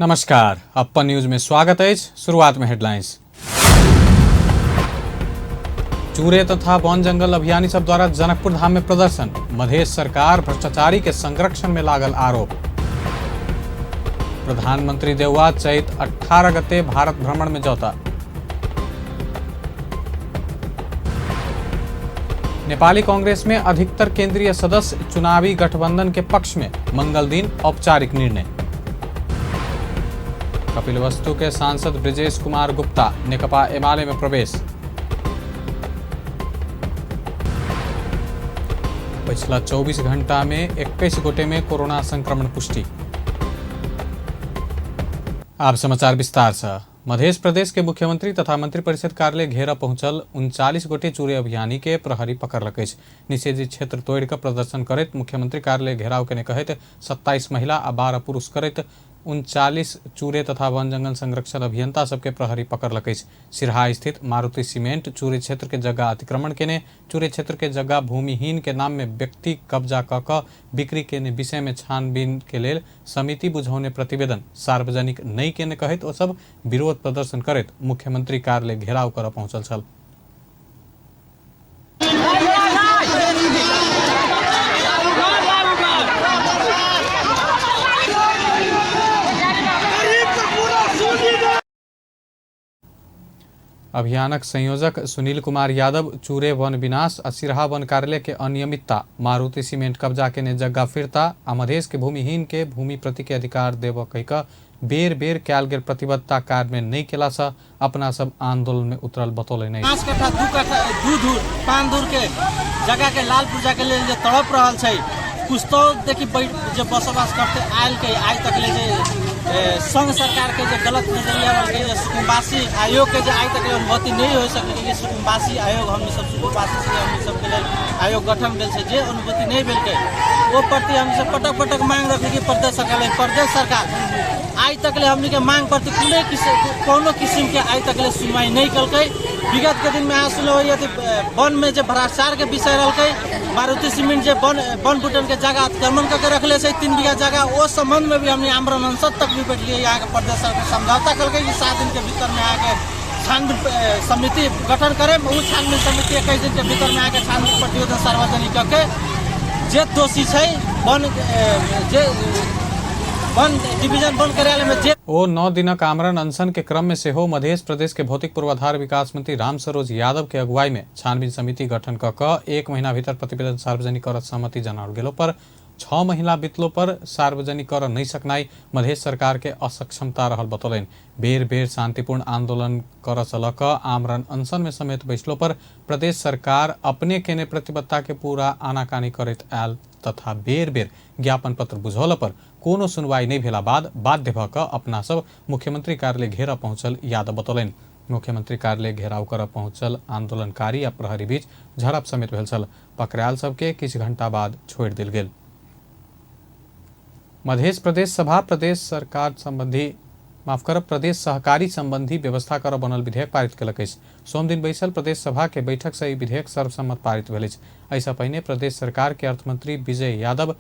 नमस्कार, अपन न्यूज में स्वागत है। शुरुआत में हेडलाइंस। चूरे तथा वन जंगल अभियानी सब द्वारा जनकपुर धाम में प्रदर्शन। मधेश सरकार भ्रष्टाचारी के संरक्षण में लागल आरोप। प्रधानमंत्री देववा चैत 18 गते भारत भ्रमण में जौता। नेपाली कांग्रेस में अधिकतर केंद्रीय सदस्य चुनावी गठबंधन के पक्ष में। मंगल दिन औपचारिक निर्णय। कपिलवस्तु के सांसद ब्रिजेश कुमार गुप्ता नेकपा एमाले में प्रवेश। पिछला 24 घंटा में 21 गोटे में कोरोना संक्रमण पुष्टि। आप समाचार विस्तार से। मध्य प्रदेश के मुख्यमंत्री तथा मंत्रिपरिषद कार्यालय घेरा पहुंचल 39 गोटे चूरे अभियानी के प्रहरी पकड़लक। निषेधित क्षेत्र तोड़ कर प्रदर्शन करत मुख्यमंत्री कार्यालय घेराव के कहत 27 महिला आ 12 पुरुष करत 39 चूरे तथा वन जंगल संरक्षण अभियंता सबके प्रहरी पकड़लक। सिरहा स्थित मारुति सीमेंट चूरे क्षेत्र के जगह अतिक्रमण केने चूरे क्षेत्र के जगह भूमिहीन के नाम में व्यक्ति कब्जा क बिक्री केने विषय में छानबीन के लेल समिति बुझौने प्रतिवेदन सार्वजनिक नहीं केने कहत ओ सब विरोध प्रदर्शन करत मुख्यमंत्री कार्यालय घेराव कर पहुंचल छल। अभियानक संयोजक सुनील कुमार यादव चूरे वन विनाश आ सिरहा वन कार्यालय के अनियमितता मारुति सीमेंट कब्जा के ने जगह फिरता आ मधेश के भूमिहीन के भूमि प्रति के अधिकार देव कह बेर बेर कैल गेल प्रतिबद्धता कार्य में नहीं केला से अपना सब आंदोलन में उतरल बतौले नहीं। 5 कट्ठा 2 कट्ठा 2 धूर 5 धूर के जगह के लाल पूजा के लिए तड़प रहल छै। कुछ तो देखी जो बसोबास करते आयल के आज तक ले संघ सरकार के जो गलत नजरिया रखे सुकुम्बासी आयोग के जो आज तक अनुमति नहीं हो सके। सुकुम्बासी आयोग हमने सब सुकुम्बासी से हमने सबके लिए आयोग गठन भेल छै जे अनुमति नहीं भेल के वो प्रति हम सब पटक पटक मांग रखे कि प्रदेश सरकार आज तक ले हमने के मांग प्रति कोनो किस्म के आज तक ले सुनवाई नहीं कल। विगत के दिन में यहाँ सुनो वन में जो भ्रष्टाचार के विषय रहा मारुति सीमेंट जो वन बुटन के जगह अतिक्रमण करके रखले 3 बीघा जगह वो संबंध में भी हमने आमरण अनशन तक भी बैठलिए। यहाँ के प्रदेश सरकार समझौता कल कि 7 दिन के भीतर में यहाँ के छानबीन समिति गठन करे। वो छानबीन समिति 21 दिन के भीतर में यहाँ के छानबीन प्रतिवेदन सार्वजनिक करके जे दोषी है वन डिवीजन वन कार्यालय में जे ओ 9 दिनक आमरण अनशन के क्रम में से हो मध्य प्रदेश के भौतिक पूर्वाधार विकास मंत्री राम सरोज यादव के अगुवाई में छानबीन समिति गठन क 1 महीना भीतर प्रतिवेदन सार्वजनिक कर सहमति जनाओल गेलो पर 6 महीना बीतलो पर सार्वजनिक कर नहीं सकनाई मध्य सरकार के असक्षमता रहल बतौलन। बेर बेर शांतिपूर्ण आंदोलन कर चलक आमरण अनशन में समेत बैसलो पर प्रदेश सरकार अपने केने प्रतिबद्धता के पूरा आनाकानी करत आयल तथा बेर बेर ज्ञापन पत्र बुझौला पर कोनो सुनवाई नहीं भेला बाद बाध्य भ क अपना सब मुख्यमंत्री कार्यालय घेरा पहुंचल यादव बतौलन। मुख्यमंत्री कार्यालय घेराव कर पहुंचल आंदोलनकारी आ प्रहरी बीच झड़प समेत भेल छल। पकड़ायल सबके किछ घंटा बाद छोड़ दिल गेल। मध्य प्रदेश सभा प्रदेश सहकारी संबंधी व्यवस्था कर बनल विधेयक पारित कलक। सोम दिन बैसल प्रदेश सभा के बैठक से विधेयक सर्वसम्मत पारित भेल। ऐसा पहिने प्रदेश सरकार के अर्थमंत्री विजय यादव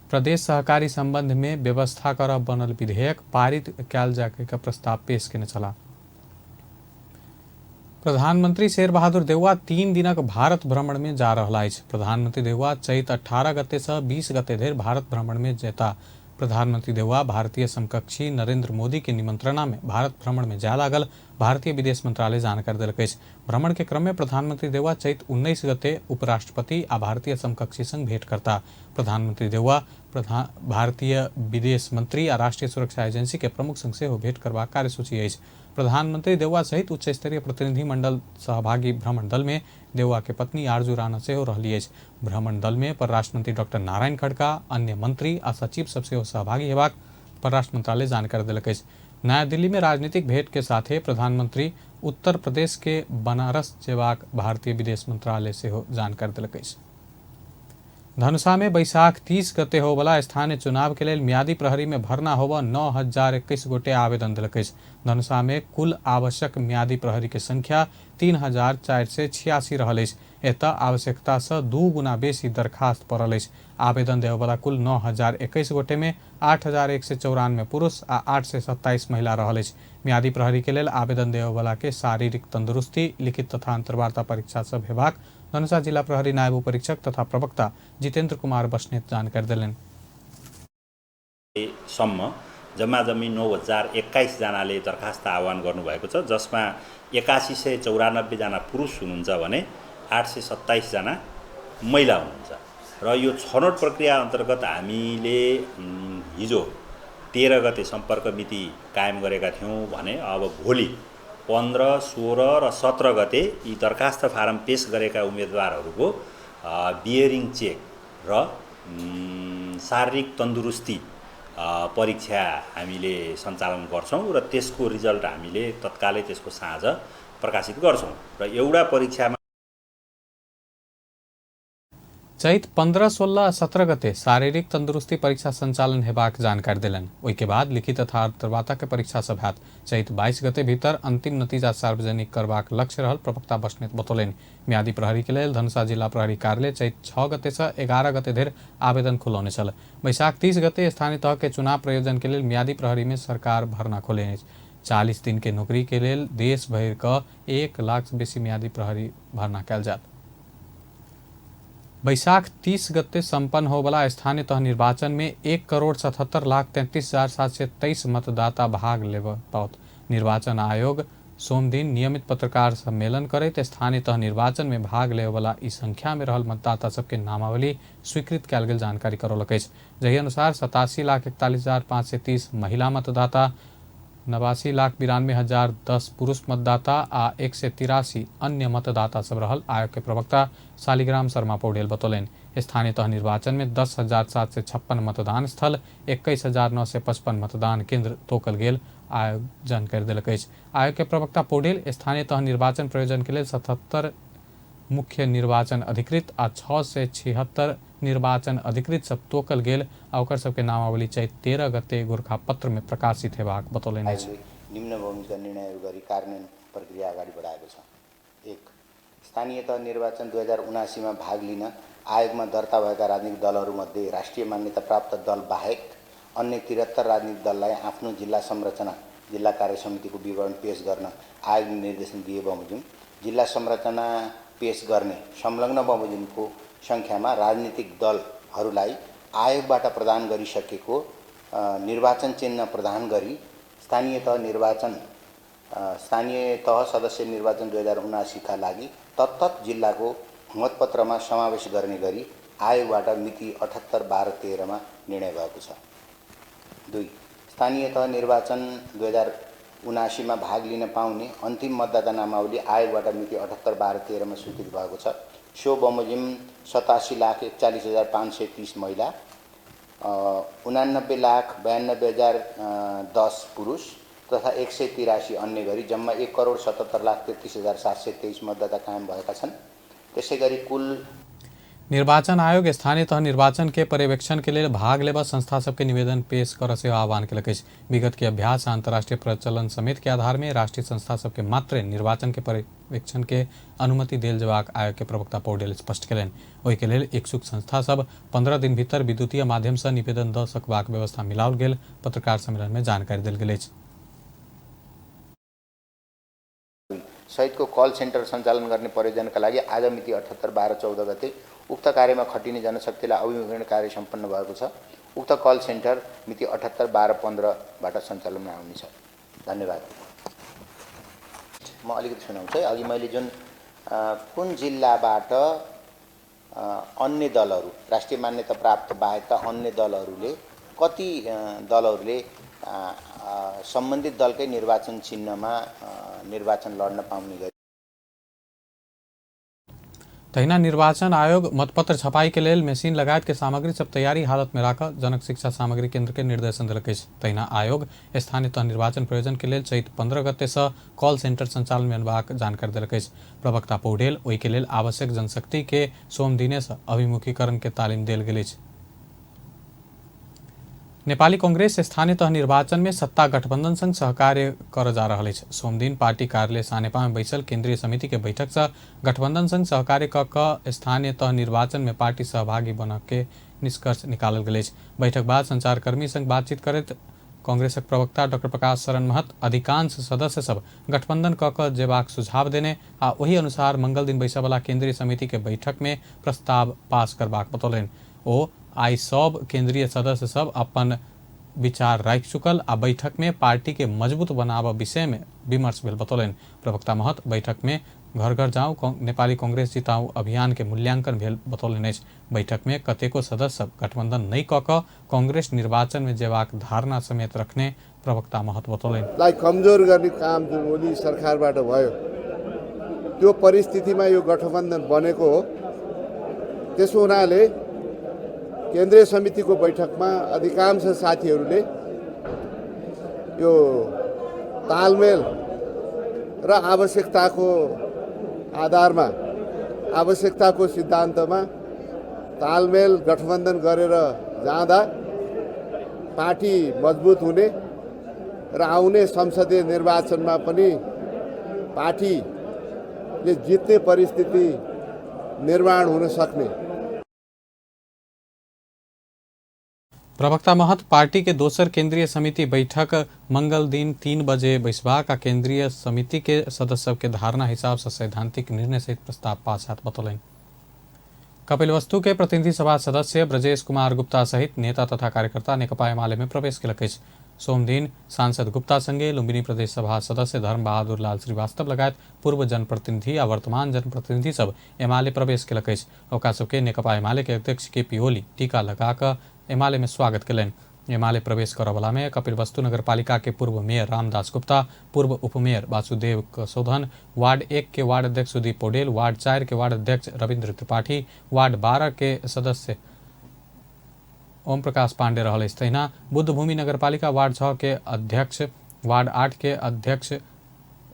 प्रदेश सहकारी संबंध में व्यवस्था कर बनल विधेयक पारित कैल जाके का प्रस्ताव पेश केने चला। प्रधानमंत्री शेर बहादुर देववा 3 दिनक भारत भ्रमण में जा रहा है। प्रधानमंत्री देववा चैत 18 गते से 20 गते धरि भारत भ्रमण में जेता। प्रधानमंत्री देववा भारतीय समकक्षी नरेंद्र मोदी के निमंत्रणा में भारत भ्रमण में जाय लागल भारतीय विदेश मंत्रालय जानकारी दिलक। भ्रमण के क्रम में प्रधानमंत्री देववा चैत 19 गते उपराष्ट्रपति आ भारतीय समकक्षी संग भेंट करता। प्रधानमंत्री देववा भारतीय विदेश मंत्री आ राष्ट्रीय सुरक्षा एजेंसी के प्रमुख संग सेहो भेंट करबाक कार्यसूची अछि। प्रधानमंत्री देववा सहित उच्च स्तरीय प्रतिनिधि मंडल सहभागी भ्रमण दल में देववा के पत्नी आरजू राणा सेहो रहली अछि। भ्रमण दल में परराष्ट्र मंत्री डॉक्टर नारायण खड़का अन्य मंत्री आ सचिव सब सेहो सहभागी हेबाक परराष्ट्र मंत्रालय जानकारी देलक अछि। नया दिल्ली में राजनीतिक भेंट के साथे प्रधानमंत्री उत्तर प्रदेश के बनारस जेबाक भारतीय विदेश मंत्रालय सेहो जानकारी देलक अछि। धनुषा में बैसाख 30 गते होवला स्थानीय चुनाव के लिए मियादी प्रहरी में भरना होव 9021 गोटे आवेदन दिलक। धनुषा में कुल आवश्यक म्यादी प्रहरी के संख्या 3486 रहल अछि। एतऽ आवश्यकता से 2 गुना बेसी दरखास्त पड़ल अछि। आवेदन देबयवला कुल 9021 गोटे में 8194 पुरुष आ 827 महिला रहल अछि। म्यादी प्रहरी के लेल आवेदन देबयवला के शारीरिक तंदुरुस्ती, लिखित तथा अंतर्वार्ता परीक्षा सब हेबाक धनुषा जिला प्रहरी नायब उपरीक्षक तथा प्रवक्ता जितेन्द्र कुमार बस्नेत जानकारी देलनि। सम्म जम्मा 9021 जनाले दरखास्त आह्वान गर्नुभएको छ, जसमा 8194 जना पुरुष हुनुहुन्छ भने 827 जना महिला हुनुहुन्छ। र यो छनौट प्रक्रिया अन्तर्गत हामीले हिजो 13 गते सम्पर्क मिति कायम गरेका थियौँ भने अब भोलि 15, 16 र 17 गते यी दरखास्त फारम पेश गरेका उम्मेदवारहरूको बियरिङ चेक र शारीरिक तन्दुरुस्ती परीक्षा हामीले सञ्चालन गर्छौँ र त्यसको रिजल्ट हामीले तत्कालै त्यसको साँझ प्रकाशित गर्छौँ। र एउटा परीक्षामा चैत 15, 16 आ 17 गते शारीरिक तंदुरुस्ती परीक्षा संचालन हेबाक जानकारी देलनि। ओहिके बाद लिखित तथा अंतर्वार्ता के परीक्षा सब हैत। चैत 22 गते भीतर अंतिम नतीजा सार्वजनिक करबाक लक्ष्य रहल प्रवक्ता बस्नेत बतौलनि। म्यादी प्रहरी के लेल धनुषा जिला प्रहरी कार्यालय चैत 6 गते से 11 गते धरि आवेदन खुलौने छल। वैशाख 30 गते स्थानीय तह के चुनाव प्रयोजन के लेल म्यादी प्रहरी में सरकार भर्ना खोलेने अछि। 40 दिन के नौकरी के लेल देश भरि क 1 लाख से बेसी म्यादी प्रहरी भर्ना कयल जायत। वैशाख 30 गते संपन्न होबला स्थानीय तह निर्वाचन में 1,77,33,723 मतदाता भाग लेब पाओत। निर्वाचन आयोग सोम दिन नियमित पत्रकार सम्मेलन करैत स्थानीय तह निर्वाचन में भाग लेबला ई संख्या में रहल मतदाता सबके नामावली स्वीकृत कयल गेल जानकारी करौलक अछि। जहि अनुसार 87,41,530 महिला मतदाता, 89,92,010 पुरुष मतदाता आ 183 अन्य मतदाता सब रहल। आयोग के प्रवक्ता शालिग्राम शर्मा पौडेल बतौलनि। स्थानीय तह निर्वाचन में 10,756 मतदान स्थल, 21,955 मतदान केंद्र तोकल गेल आयोग जानकारी देलक अछि। आयोग के प्रवक्ता पौडेल स्थानीय तह निर्वाचन प्रयोजन के लेल 77 मुख्य निर्वाचन अधिकृत आ 676 निर्वाचन अधिकृत सब तोकल गेल आ ओकर सबके नामावली चैत 13 गते गोरखापत्र में प्रकाशित हेबाक बतौलनि अछि। निम्न भूमिका निर्णयहरू गरी कार्यान्वयन प्रक्रिया अगाडि बढाएको छ। 1. स्थानीय तह निर्वाचन 2079 में भाग लिन आयोगमा दर्ता भएका राजनीतिक दलहरूमध्ये राष्ट्रिय मान्यता प्राप्त दल बाहेक अन्य 73 राजनीतिक दललाई आफ्नो जिल्ला संरचना जिल्ला कार्य समितिको विवरण पेश गर्न आयोगले निर्देशन दिए बमोजिम जिल्ला संरचना पेश गर्ने संलग्न बमोजिमको संख्यामा राजनीतिक दलहरूलाई आयोगबाट प्रदान गरिसकेको निर्वाचन चिन्ह प्रदान गरी स्थानीय तह सदस्य निर्वाचन 2079 का लागि तत्त जिल्लाको मतपत्रमा समावेश गर्ने गरी आयोगबाट मिति 78/12/13 मा निर्णय भएको छ। 2. स्थानीय तह निर्वाचन 2079 में भाग लिन पाउने अन्तिम मतदाता नामावली आयोगबाट मिति 78/12/13 में स्वीकृत भएको छ। सो बमोजिम 87,41,530 महिला, 89,92,010 पुरुष तथा 183 अन्य गरी जम्मा 1,77,33,723 मतदाता कायम भएका छन्। त्यसैगरी कुल निर्वाचन आयोग स्थानीय तह निर्वाचन के पर्यवेक्षण के लिए भाग लेवा संस्था सबके निवेदन पेश कर से आह्वान केलक अछि। विगत के अभ्यास अंतर्राष्ट्रीय प्रचलन समेत के आधार में राष्ट्रीय संस्था सबके मात्र निर्वाचन के पर्यवेक्षण के अनुमति देल जबाक आयोग के प्रवक्ता पौडेल स्पष्ट केलनि। ओहि के लेल इच्छुक संस्था सब 15 दिन भीतर विद्युतीय माध्यम से निवेदन द सकबाक व्यवस्था मिलाओल गेल पत्रकार सम्मेलन में जानकारी देल गेल अछि। सहितको कल सेन्टर सञ्चालन गर्ने प्रयोजनका लागि आज मिति 78/12/14 गते उक्त कार्यमा खटिने जनशक्तिलाई अभिमुखीकरण कार्य सम्पन्न भएको छ। उक्त कल सेन्टर मिति 78/12/15 बाट सञ्चालनमा आउनेछ। धन्यवाद। म अलिकति सुनाउँछु है। अघि मैले जुन कुन जिल्लाबाट अन्य दलहरू राष्ट्रिय मान्यता प्राप्त बाहेकका अन्य दलहरूले कति दलहरूले सम्बन्धित दलकै निर्वाचन चिन्हमा निर्वाचन लड्न पाउने गरी तहिना निर्वाचन आयोग मतपत्र छपाई के लेल मशीन लगायत के सामग्री सब तैयारी हालत में राख जनक शिक्षा सामग्री केंद्र के निर्देशन दिलक अछि। तहिना आयोग स्थानीय तह निर्वाचन प्रयोजन के लेल चैत 15 गते से कॉल सेंटर संचालन में अनबाक जानकारी दिलक अछि। प्रवक्ता पौडेल ओहि के लेल आवश्यक जनशक्ति के सोम दिने से अभिमुखीकरण के तालीम देल गेल अछि। नेपाली कांग्रेस स्थानीय तह निर्वाचन में सत्ता गठबंधन संग सहकार्य कर जा रहा है। सोमदिन पार्टी कार्यालय सानेपा में बैसल केंद्रीय समिति के बैठक से गठबंधन संग सहकार्य क स्थानीय तह निर्वाचन में पार्टी सहभागी बन के निष्कर्ष निकालल गए। बैठक बाद संचारकर्मी संग बातचीत करते कांग्रेस प्रवक्ता डॉक्टर प्रकाश शरण महत अधिकांश सदस्य सब गठबंधन क जेबाक सुझाव देने आ वही अनुसार मंगल दिन बैसा वाला केंद्रीय समिति के बैठक में प्रस्ताव पास करबाक बतौलन। ओ आई सब केंद्रीय सदस्य सब अपन विचार राख चुकल आ बैठक में पार्टी के मजबूत बनाव विषय में विमर्श भेल बतौलन। प्रवक्ता महत बैठक में घर घर जाऊँ नेपाली कांग्रेस जिताऊ अभियान के मूल्यांकन भेल बतौलन। बैठक में कतेको सदस्य गठबंधन नहीं क कांग्रेस निर्वाचन में जेबाक धारणा समेत रखने प्रवक्ता महत बतौलन। कमजोर गर्ने काम जुन ओली सरकारबाट भयो त्यो परिस्थितिमा यो गठबन्धन बनेको हो। त्यसो हुनाले केन्द्रीय समितिको बैठकमा अधिकांश साथीहरूले यो तालमेल र आवश्यकताको आधारमा आवश्यकताको सिद्धान्तमा तालमेल गठबन्धन गरेर जाँदा पार्टी मजबुत हुने र आउने संसदीय निर्वाचनमा पनि पार्टीले जित्ने परिस्थिति निर्माण हुन सक्ने। प्रवक्ता महत पार्टी के दोसर केंद्रीय समिति बैठक मंगल दिन 3 बजे बैसबाक आ केंद्रीय समिति के सदस्य के धारणा हिसाब से सैद्धांतिक निर्णय सहित प्रस्ताव पास हाथ बतौलन। कपिलवस्तु के प्रतिनिधि सभा सदस्य ब्रजेश कुमार गुप्ता सहित नेता तथा कार्यकर्ता नेकपा एमाले में प्रवेश केलक। सोमदिन सांसद गुप्ता संगे लुम्बिनी प्रदेश सभा सदस्य धर्म बहादुर लाल श्रीवास्तव लगायत पूर्व जनप्रतिनिधि आ वर्तमान जनप्रतिनिधि सब एमाले प्रवेश केलक। ओकरा सबके नेकपा एमाले के अध्यक्ष केपी ओली टीका लगाकर एमाले में स्वागत कलन। एमाले प्रवेश करवला में कपिलवस्तु नगरपालिका के पूर्व मेयर रामदास गुप्ता, पूर्व उपमेयर वासुदेव कसोधन, वार्ड 1 के वार्ड अध्यक्ष सुदीप पौडेल, वार्ड 4 के वार्ड अध्यक्ष रविन्द्र त्रिपाठी, वार्ड 12 के सदस्य ओम प्रकाश पांडे रहल। तहिना बुद्धभूमि नगरपालिका वार्ड 6 के अध्यक्ष, वार्ड 8 के अध्यक्ष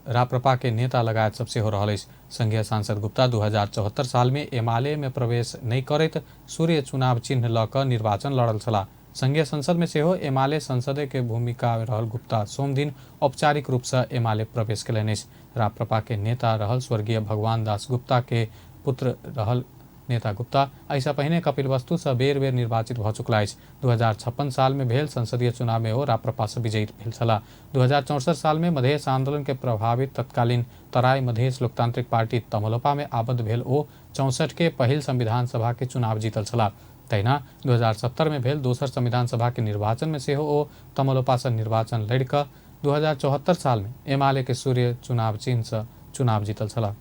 राप्रपा के नेता लगायत सबसे हो रहा। संघीय सांसद गुप्ता 2074 साल में एमाले में प्रवेश नहीं करत सूर्य चुनाव चिन्ह लकर निर्वाचन लड़ल छला। संघीय संसद में से हो एमाले संसदीय के भूमिका रहल गुप्ता सोमदिन औपचारिक रूप से एमाले प्रवेश कलन। राप्रपा के नेता रहल स्वर्गीय भगवान दास गुप्ता के पुत्र रहल नेता गुप्ता ऐसा पहले कपिलवस्तु से बेर बेर निर्वाचित भ चुकला। 2056 साल में भेल संसदीय चुनाव में हो राप्रपा से विजयी भेल छला। 2064 साल में मधेश आंदोलन के प्रभावित तत्कालीन तराई मधेश लोकतांत्रिक पार्टी तमलोपा में आबद्ध भेल ओ 64 के पहिल संविधान सभा के चुनाव जीतल छला। तहिना 2070 में भेल दोसर संविधान सभा के निर्वाचन में से हो ओ तमलोपा से निर्वाचन लड़कर 2074 साल में एमाले के सूर्य चुनाव चिन्ह से चुनाव जीतल छला।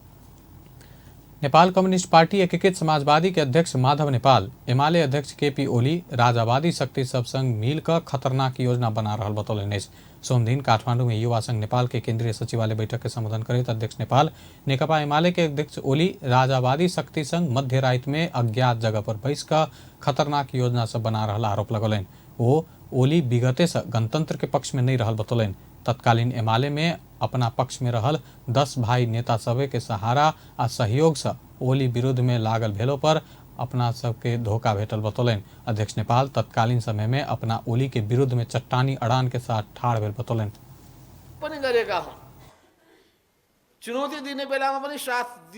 नेपाल कम्युनिस्ट पार्टी एकीकृत समाजवादी के अध्यक्ष माधव नेपाल एमाले अध्यक्ष केपी ओली राजावादी शक्ति सब संग मिलकर खतरनाक योजना बना रहा बतौलन। सोमदिन काठमांडू में युवा संघ नेपाल के केंद्रीय सचिवालय बैठक के संबोधन करते अध्यक्ष नेपाल नेकपा एमाले के अध्यक्ष ओली राजावादी शक्ति संग मध्य रात में अज्ञात जगह पर बैस कर खतरनाक योजना सब बना रहा आरोप लगौलन। वो ओली विगते से गणतंत्र के पक्ष में नहीं रहल बतौलन। तत्कालीन एमाले में अपना पक्ष में रहल 10 भाई नेता सभे के सहारा आ सहयोग से ओली विरुद्ध में लागल भेलो पर अपना सबके धोखा भेटल बतौलन। अध्यक्ष नेपाल तत्कालीन समय में अपना ओली के विरुद्ध में चट्टानी अड़ान के साथ ठाड़ भेल बतौलन। चुनौती दिने बेलामा पनि साथ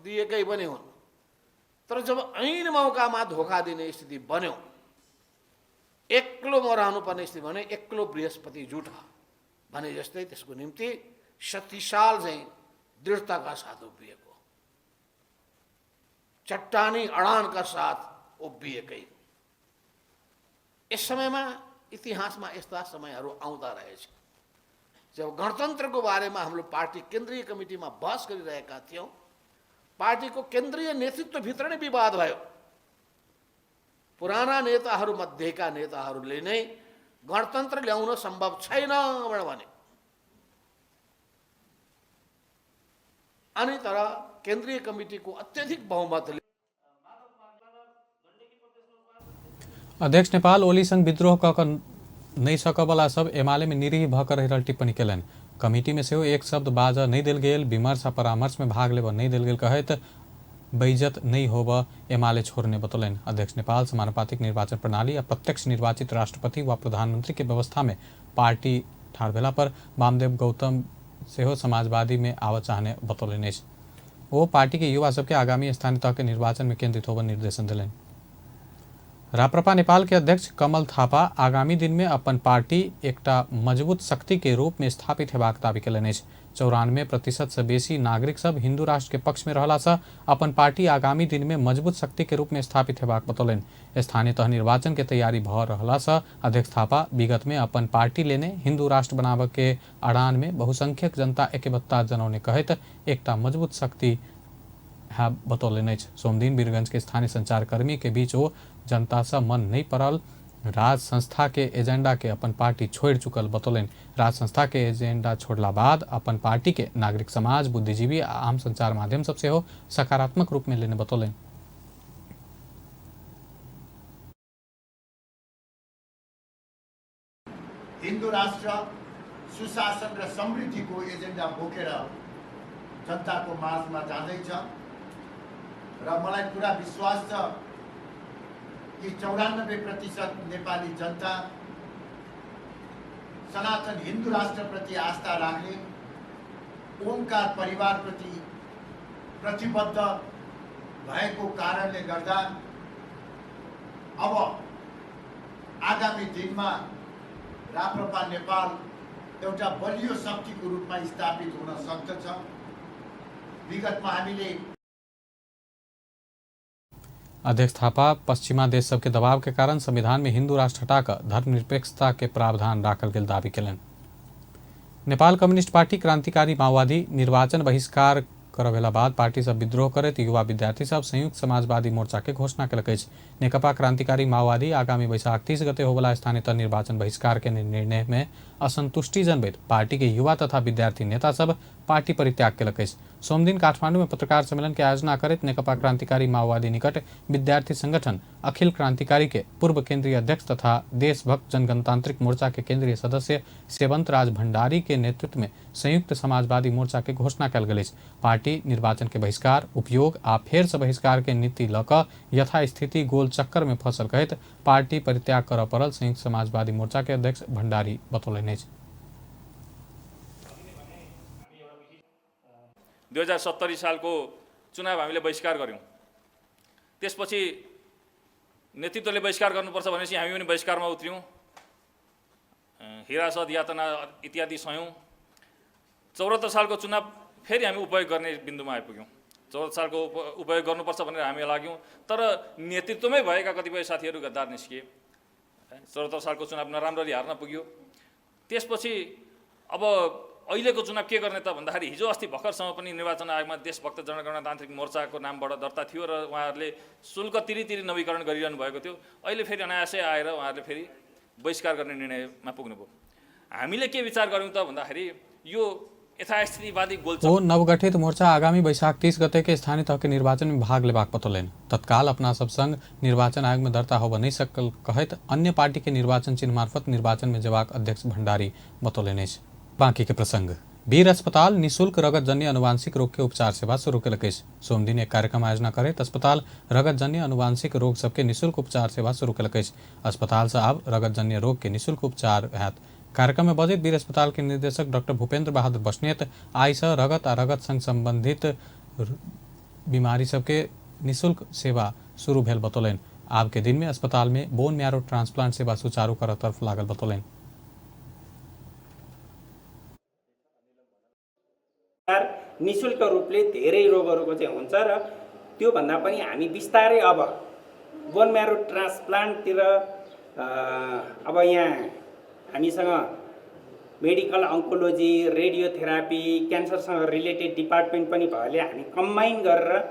दिएकै पनि हुन्, तर जब ऐन मौकामा धोखा दिने स्थिति बन्यो, एक्लो म रहनुपर्ने स्थिति बन्यो, एक्लो बृहस्पति जुटा भने जस्तै त्यसको निम्ति शक्तिशाल चाहिँ दृढ़ताका साथ उभिएको, चट्टानी अडानका साथ उभिएकै। यस समयमा इतिहासमा यस्ता समयहरू आउँदा रहेछ जब गणतन्त्रको बारेमा हाम्रो पार्टी केन्द्रीय कमिटीमा बहस गरिरहेका थियौँ। पार्टीको केन्द्रीय नेतृत्वभित्र नै विवाद भयो। पुराना नेताहरू मध्येका नेताहरूले नै गणतन्त्र ल्याउन सम्भव छैन भने, अनि तर केन्द्रीय कमिटीको अत्यधिक बहुमतले अध्यक्ष नेपाल ओली संग विद्रोह कर नहीं सकवला सब एमाले में निरीह भकर रहल टिप्पणी कलन। कमिटी में से एक शब्द बाजा नहीं दिल गेल, विमर्श आ परामर्श में भाग लेब नहीं दिल गेल कहत बेइज्जत नहीं होब एमाले छोड़ने बतौलन। अध्यक्ष नेपाल समानुपातिक निर्वाचन प्रणाली या प्रत्यक्ष निर्वाचित राष्ट्रपति व प्रधानमंत्री के व्यवस्था में पार्टी ठाड़ भेला पर वामदेव गौतम सेहो समाजवादी में आव चाहने बतौलन। वो पार्टी के युवा सबके आगामी स्थानीय तह के निर्वाचन में केंद्रित होकर निर्देशन दिलन। राप्रपा नेपाल के अध्यक्ष कमल थापा आगामी दिन में अपन पार्टी एकटा मजबूत शक्ति के रूप में स्थापित हेबाक दावी कयलनि अछि। 94% से बेसी नागरिक सब हिंदू राष्ट्र के पक्ष में रहला से अपन पार्टी आगामी दिन में मजबूत शक्ति के रूप में स्थापित हेबाक बतौलनि। स्थानीय तह निर्वाचन के तैयारी भ रहला से अध्यक्ष थापा विगत में अपन पार्टी लेने हिंदू राष्ट्र बनावे के अड़ान में बहुसंख्यक जनता एकबद्धता जनौने कहत एकटा मजबूत शक्ति बतौलनि। सोमदिन वीरगंज के स्थानीय संचारकर्मी के बीच वो जनता से मन नहीं पड़ल राज संस्था के एजेंडा के अपन पार्टी छोड़ चुकल बतौलन। राज संस्था के एजेंडा छोड़ला बाद अपन पार्टी के नागरिक समाज, बुद्धिजीवी आ आम संचार माध्यम सबसे हो सकारात्मक रूप में लेने बतौलन। हिंदू राष्ट्र सुशासन र समृद्धिको एजेंडा बोकेर जनताको माझमा जाँदैछ र मलाई पूरा विश्वास छ कि 94% नेपाली जनता सनातन हिंदू राष्ट्र प्रति आस्था राख्ने, ओमकार परिवार प्रति प्रतिबद्ध भएको कारणले गर्दा अब आगामी दिनमा राप्रपा नेपाल एउटा बलियो शक्तिको रूपमा स्थापित हुन सक्दछ। विगतमा हामीले अध्यक्ष थापा पश्चिमा देश सबके दबाव के कारण संविधान में हिंदू राष्ट्र हटाकर धर्मनिरपेक्षता के प्रावधान राखल गेल दावी कयलनि। नेपाल कम्युनिस्ट पार्टी क्रांतिकारी माओवादी निर्वाचन बहिष्कार करवेला बाद पार्टी सब विद्रोह करत युवा विद्यार्थी सब संयुक्त समाजवादी मोर्चा के घोषणा कयलक अछि। नेकपा क्रांतिकारी माओवादी आगामी वैशाख 30 गते होवला स्थानीय तह निर्वाचन बहिष्कार के निर्णय में असंतुष्टि जनबैत पार्टी के युवा तथा विद्यार्थी नेता सब पार्टी परित्याग कयलक अछि। सोमदिन काठमांडू में पत्रकार सम्मेलन के आयोजना करत नेकपा क्रांतिकारी माओवादी निकट विद्यार्थी संगठन अखिल क्रांतिकारी के पूर्व केंद्रीय अध्यक्ष तथा देशभक्त जनगणतांत्रिक मोर्चा के केंद्रीय सदस्य सेवंत राज भंडारी के नेतृत्व में संयुक्त समाजवादी मोर्चा के घोषणा कयल गेल अछि। पार्टी निर्वाचन के बहिष्कार, उपयोग आ फेर से बहिष्कार के नीति ल क यथास्थिति गोल चक्कर में फंसल कहत पार्टी परित्याग कर पड़ल संयुक्त समाजवादी मोर्चा के अध्यक्ष भंडारी बतौलनि। 2070 सालको चुनाव हामीले बहिष्कार गर्यौं। त्यसपछि नेतृत्वले बहिष्कार गर्नुपर्छ भनेपछि हामी पनि बहिष्कारमा उत्रियौं। हिरासत, यातना इत्यादि सह्यौं। 74 सालको चुनाव फेरि हामी उपयोग गर्ने बिन्दुमा आइपुग्यौं। 74 सालको उपयोग गर्नुपर्छ भनेर हामी लाग्यौं, तर नेतृत्वमै भएका कतिपय साथीहरू गद्दार निस्किए। 74 सालको चुनाव नराम्ररी हार्न पुग्यो। त्यसपछि अब अहिलेको चुनाव के गर्ने त भन्दाखेरि हिजो अस्ति भर्खरसम्म पनि निर्वाचन आयोगमा देशभक्त जनगणतान्त्रिक मोर्चाको नामबाट दर्ता थियो र उहाँहरूले शुल्क तिरी नवीकरण गरिरहनु भएको थियो। अहिले फेरि अनायासै आएर उहाँहरूले फेरि बहिष्कार गर्ने निर्णयमा पुग्नुभयो। हामीले के विचार गर्यौं त भन्दाखेरि यो यथास्थितिवादी गोलचक्कर वो नवगठित मोर्चा आगामी वैशाख 30 गते के स्थानीय तह के निर्वाचन में भाग लेबाक बतौलनि। तत्काल अपना सब संग निर्वाचन आयोग में दर्ता होब नहीं सकल कहत अन्य पार्टी के निर्वाचन चिन्ह मार्फत निर्वाचन में जबाक अध्यक्ष भंडारी बतौलनि। बाकी के प्रसंग वीर अस्पताल निःशुल्क रगत जन्य अनुवांशिक रोग के उपचार सेवा शुरू कयलक अछि। सोमदिन एक कार्यक्रम आयोजना करैत अस्पताल रगत जन्य अनुवांशिक रोग सबके निःशुल्क उपचार सेवा शुरू कयलक अछि। अस्पताल से आब रगत जन्य रोग के निःशुल्क उपचार हैत। कार्यक्रम में बजैत वीर अस्पताल के निर्देशक डॉक्टर भूपेंद्र बहादुर बस्नेत आई से रगत आ रगत संग संबंधित बीमारी सबके निःशुल्क सेवा शुरू भेल बतौलनि। आब के दिन में अस्पताल में बोन मैरो ट्रांसप्लांट सेवा सुचारू करऽ तरफ लागल बतौलनि। निःशुल्क रूपले धेरै रोगहरूको चाहिँ हुन्छ र त्यो भन्दा पनि हामी बिस्तारै अब बोन म्यारो ट्रान्सप्लान्टतिर अब यहाँ हामीसँग मेडिकल अन्कोलोजी, रेडियोथेरापी, क्यान्सरसँग रिलेटेड डिपार्टमेन्ट पनि भएले हामी कम्बाइन गरेर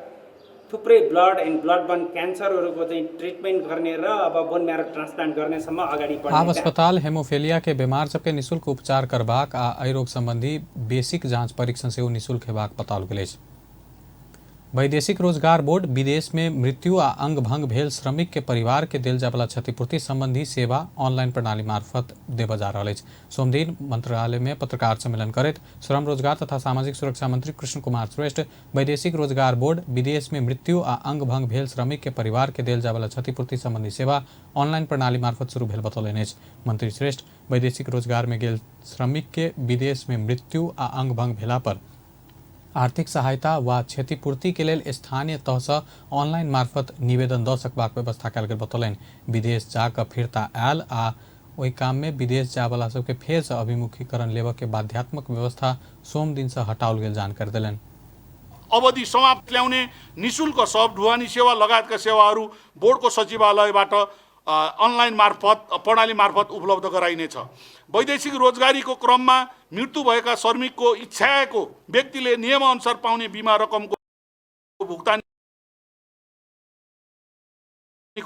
थुप्रै ब्लड एन्ड ब्लड बर्न क्यान्सरहरूको चाहिँ ट्रिटमेन्ट गर्ने र अब बोन म्यारो ट्रान्सप्लान्ट गर्नेसम्म अगाडि बढ्ने। आब अस्पताल हेमोफेलिया के बीमार सबके निःशुल्क उपचार करबाक आ एहि रोग संबंधी बेसिक जांच परीक्षण सेहो निःशुल्क हेबाक बताओल गेल अछि। वैदेशिक रोजगार बोर्ड विदेश में मृत्यु आ अंग भंग भेल श्रमिक के परिवार के देल जायवला क्षतिपूर्ति संबंधी सेवा ऑनलाइन प्रणाली मार्फत देबऽ जा रहल अछि। सोमदिन मंत्रालय में पत्रकार सम्मेलन करैत श्रम रोजगार तथा सामाजिक सुरक्षा मंत्री कृष्ण कुमार श्रेष्ठ वैदेशिक रोजगार बोर्ड विदेश में मृत्यु आ अंग भंग भेल श्रमिक के परिवार के देल जायवला क्षतिपूर्ति संबंधी सेवा ऑनलाइन प्रणाली मार्फत शुरू भेल बतौलनि अछि। मंत्री श्रेष्ठ वैदेशिक रोजगार में गेल श्रमिक के विदेश में मृत्यु आ अंग भंग भेला पर आर्थिक सहायता वा क्षतिपूर्ति के लेल स्थानीय तह से ऑनलाइन मार्फत निवेदन दऽ सकबाक व्यवस्था कयल गेल बतौलनि। विदेश जाकऽ फिरता आयल आ ओहि काम में विदेश जाय वाला सबके फेर से अभिमुखीकरण लेबऽ के बाध्यात्मक व्यवस्था सोम दिन से हटाओल गेल जानकारी देलनि। अवधि समाप्त ल्याउने निशुल्क शव ढुवानी सेवा लगायतका सेवाहरू बोर्डको सचिवालयबाट अनलाइन मार्फत प्रणाली मार्फत उपलब्ध गराइनेछ। वैदेशिक रोजगारीको क्रममा मृत्यु भएका श्रमिकको इच्छाको व्यक्तिले नियमअनुसार पाउने बिमा रकमको भुक्तानीको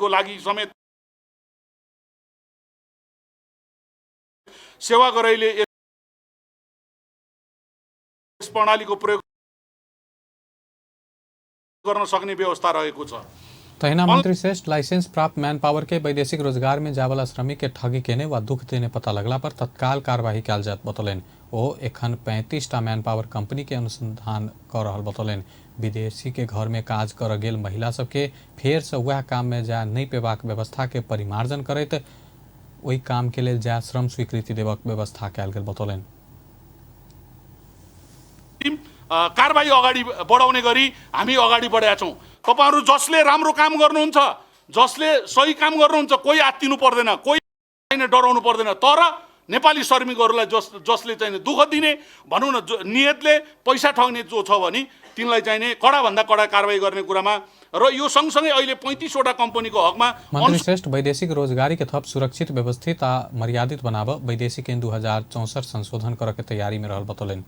लागि समेत सेवा गराइले यस प्रणालीको प्रयोग गर्न सक्ने व्यवस्था रहेको छ। तहिना मंत्री श्रेष्ठ लाइसेंस प्राप्त मैन पावर के वैदेशिक रोजगार में जाय वाला श्रमिक के ठगी केने व दुख देने पता लगला पर तत्काल कार्यवाही कयल जायत बतौलनि। ओ एखन 35टा मैन पावर कंपनी के अनुसंधान कर रहल बतौलनि। विदेशी के घर में काज कर गेल महिला सबके फेर से वह काम में जाय नहीं पेबाक व्यवस्था के परिमार्जन करैत ओहि काम के लेल जाय श्रम स्वीकृति देबाक व्यवस्था कयल गेल बतौलनि। कारबाही अगाडि बढाउने गरी हामी अगाडि बढेका छौँ। तपाईहरु जसले राम्रो काम गर्नुहुन्छ, जसले सही काम गर्नुहुन्छ, कोही आत्तिनु पर्दैन, कोही चाहिँ डराउनु पर्दैन। तर नेपाली श्रमिकहरूलाई जसले चाहिँ दुःख दिने भनौँ न नियतले पैसा ठग्ने जो छ भने तिनलाई चाहिँ कडा भन्दा कडा कारबाही गर्ने कुरामा र यो सँगसँगै अहिले 35वटा कम्पनीको हकमा मंत्री श्रेष्ठ वैदेशिक रोजगारी के थप सुरक्षित व्यवस्थित आ मर्यादित बनाबऽ वैदेशिक ऐन 2064 संशोधन करऽ के तैयारी में रहल बतौलनि।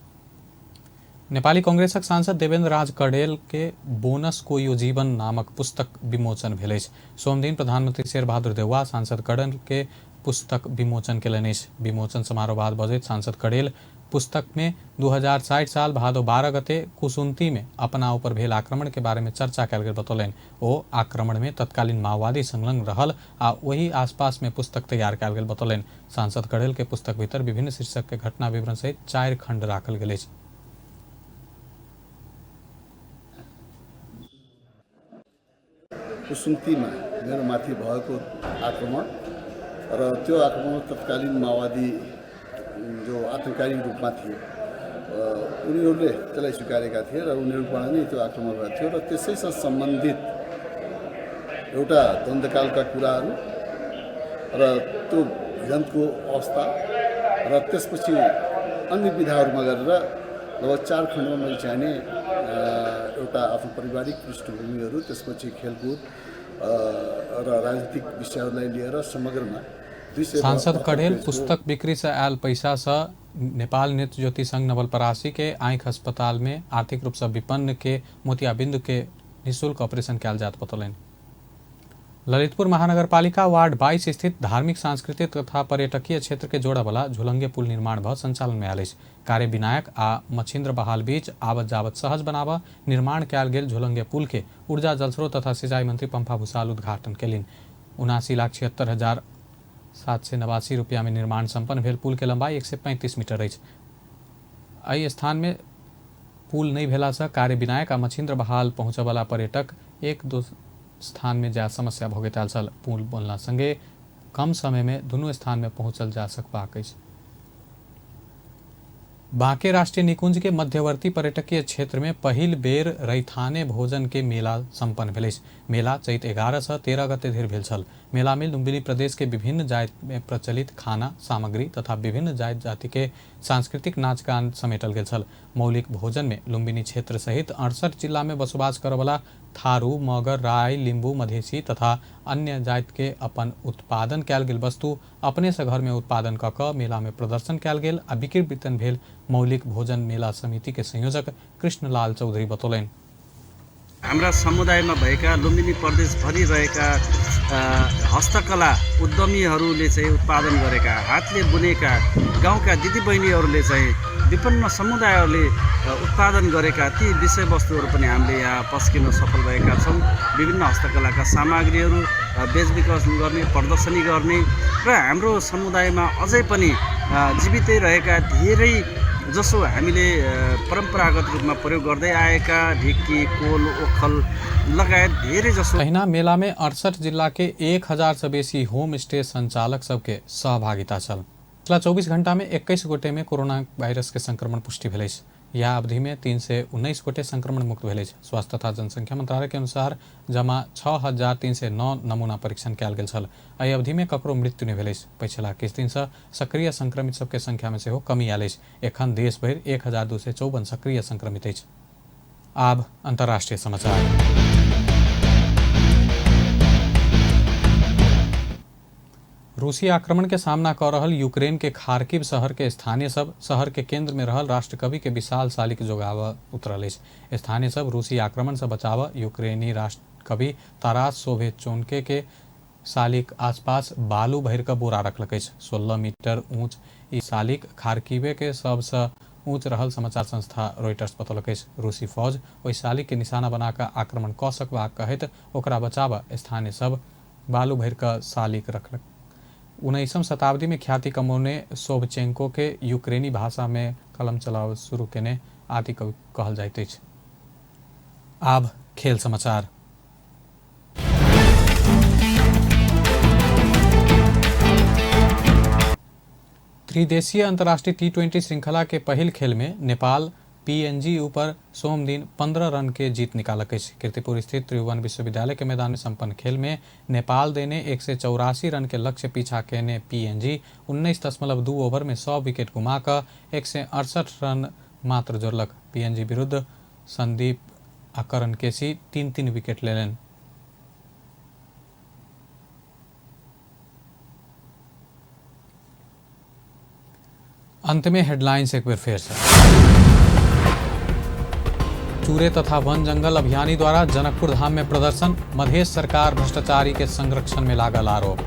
नेपाली कांग्रेसक सांसद देवेंद्र राज कड़ेल के बोनस को यो जीवन नामक पुस्तक विमोचन भेल अछि। सोमदिन प्रधानमंत्री शेर बहादुर देउवा सांसद कड़ेल के पुस्तक विमोचन केलनि अछि। विमोचन समारोह बाद बजैत सांसद कड़ेल पुस्तक में 2060 साल भादो 12 गते कुसुन्ती में अपना ऊपर भेल आक्रमण के बारे में चर्चा कयल गेल बतौलनि। ओ आक्रमण में तत्कालीन माओवादी संलग्न रहल आ वही आसपास में पुस्तक तैयार कयल गेल बतौलनि। सांसद कड़ेल के पुस्तक भीतर विभिन्न शीर्षक के घटना विवरण सहित 4 खंड राखल गेल अछि। कुसुम्तीमा मेरो माथि भएको आक्रमण र त्यो आक्रमण तत्कालीन माओवादी जो आतंककारी रूपमा थिए उनीहरूले त्यसलाई स्वीकारेका थिए र उनीहरूबाट नै त्यो आक्रमण भएको थियो र त्यसैसँग सम्बन्धित एउटा द्वन्द्वकालका कुराहरू र त्यो भिडन्तको अवस्था र त्यसपछि अन्य विधाहरूमा गरेर लगभग 4 खण्डमा मैले चाहिने एउटा आफ्नो पारिवारिक पृष्ठभूमिहरू त्यसपछि खेलकुद र राजनीतिक विषयहरूलाई लिएर समग्रमा सांसद कड़ेल पुस्तक बिक्री से आयल पैसा से नेपाल नृत्य ज्योति संघ नवलपरासी के आँख अस्पताल में आर्थिक रूप से विपन्न के मोतियाबिंद के निःशुल्क ऑपरेशन कयल जात बतौलनि। ललितपुर महानगरपालिका वार्ड 22 स्थित धार्मिक सांस्कृतिक तथा पर्यटकीय क्षेत्र के जोड़ा वाला झुलंगे पुल निर्माण भ संचालन में आयल अछि। कार्य विनायक आ मछिन्द्र बहाल बीच आवत जावत सहज बनाबऽ निर्माण कयल गेल झुलंगे पुल के ऊर्जा जलस्रोत तथा सिंचाई मंत्री पंपा भूषाल उद्घाटन केलिन। 79,76,789 रुपया में निर्माण संपन्न भेल पुल के लंबाई 135 मीटर अछि। एहि स्थान में पुल नहीं भेला से कार्य विनायक आ मछिन्द्र बहाल पहुँचऽ वाला पर्यटक एक दो स्थान में जा समस्या भोगैत आयल छल। पुल बनला संगे कम समय में दुनू स्थान में पहुँचल जा सकबाक अछि। बांके राष्ट्रीय निकुंज के मध्यवर्ती पर्यटकीय क्षेत्र में पहिल बेर रैथाने भोजन के मेला संपन्न भेल अछि। मेला चैत 11 से 13 गते धरि भेल छल। मेला में लुम्बिनी प्रदेश के विभिन्न जाति में प्रचलित खाना सामग्री तथा विभिन्न जाति जाति के सांस्कृतिक नाच गान समेटल गेल छल। मौलिक भोजन में लुम्बिनी क्षेत्र सहित 68 जिला में बसोबास करऽ वाला थारू, मगर, राय, लिम्बू, मधेसी तथा अन्य जाति के अपन उत्पादन कयल गेल वस्तु अपने से घर में उत्पादन कऽ कऽ मेला में प्रदर्शन कयल गेल आ बिक्री वितरण भेल। मौलिक भोजन मेला समिति के संयोजक कृष्णलाल चौधरी बतौलनि। हाम्रा समुदायमा भएका लुम्बिनी प्रदेशभरि रहेका हस्तकला उद्यमीहरूले चाहिँ उत्पादन गरेका हातले बुनेका गाउँका दिदीबहिनीहरूले चाहिँ विपन्न समुदायहरूले उत्पादन गरेका ती विषयवस्तुहरू पनि हामीले यहाँ पस्किन सफल भएका छौँ। विभिन्न हस्तकलाका सामग्रीहरू बेचबिखन गर्ने, प्रदर्शनी गर्ने र हाम्रो समुदायमा अझै पनि जीवितै रहेका धेरै जसो हामीले परम्परागत रूपमा प्रयोग गर्दै आएका ढिक्की, कोल, ओखल लगायत धेरै जसो। तहिना मेला में 68 जिला के 1000 से बेसी होम स्टे संचालक सबके सहभागिता छल। पिछला 24 घंटा में 21 गोटे में कोरोना वायरस के संक्रमण पुष्टि भेल। यह अवधि में 319 गोटे संक्रमण मुक्त भेल। स्वास्थ्य तथा जनसंख्या मंत्रालय के अनुसार जमा 6309 नमूना परीक्षण कयल गेल छल। एहि अवधि में ककरो मृत्यु नहीं भेल। पिछला किछु दिन से सक्रिय संक्रमित सबके संख्या में सेहो कमी आयल। एखन देश भरि 1254 सक्रिय संक्रमित अछि। आब अंतर्राष्ट्रीय समाचार। रूसी आक्रमण के सामना कर रहल यूक्रेन के खार्किव शहर के स्थानीय सब शहर के केंद्र में रहल राष्ट्रकवि के विशाल शालिक जोगाव उतरल अछि। स्थानीय सब रूसी आक्रमण से बचाव यूक्रेनी राष्ट्रकवि तारास सोवेचोन्के के शालिक आसपास बालू भर के बोरा रखलक अछि। 16 मीटर ऊंच ई शालिक खार्किवे के सबसे ऊंच रहल समाचार संस्था रॉयटर्स बतौलक अछि। रूसी फौज ओहि शालिक के निशाना बनाकर आक्रमण क सकबाक कहैत ओकरा बचाव स्थानीय सब बालू भर के शालिक रखलक। 19वीं शताब्दी में ख्याति कमौने सोवचेंको के यूक्रेनी भाषा में कलम चलाव शुरू केने आदि कवि कहल जाइत अछि। आब खेल समाचार। त्रिदेशीय अंतर्राष्ट्रीय T20 श्रृंखला के पहल खेल में नेपाल PNG ऊपर सोम दिन 15 रन के जीत निकालक अछि। कीर्तिपुर स्थित त्रिभुवन विश्वविद्यालय के मैदान में संपन्न खेल में नेपाल देने 184 रन के लक्ष्य पीछा केने PNG 19.2 ओवर में 100 विकेट गुमाकर 168 रन मात्र जोड़लक। PNG विरुद्ध संदीप आ करण केसी 3-3 विकेट लेलनि। अंत में हेडलाइंस एक बार फिर से। चूरे तथा वन जंगल अभियानी द्वारा जनकपुर धाम में प्रदर्शन, मधेश सरकार भ्रष्टाचारी के संरक्षण में लागल आरोप।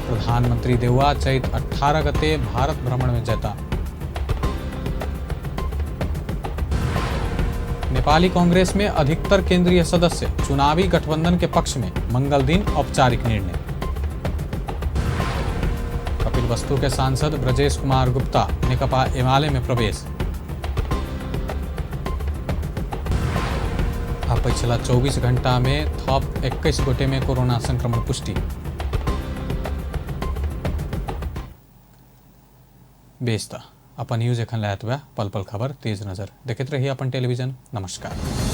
प्रधानमंत्री देउवा चैत 18 गते भारत भ्रमण में जता। नेपाली कांग्रेस में अधिकतर केंद्रीय सदस्य चुनावी गठबंधन के पक्ष में, मंगल दिन औपचारिक निर्णय। कपिलवस्तु के सांसद ब्रजेश कुमार गुप्ता नेकपा एमाले में प्रवेश। अब पिछला 24 घंटा में थप 21 गोटे में कोरोना संक्रमण पुष्टि। बेस्ता अपन न्यूज एखन लायत बा पल पल खबर तेज नजर देखते रहिए अपन टेलीविजन। नमस्कार।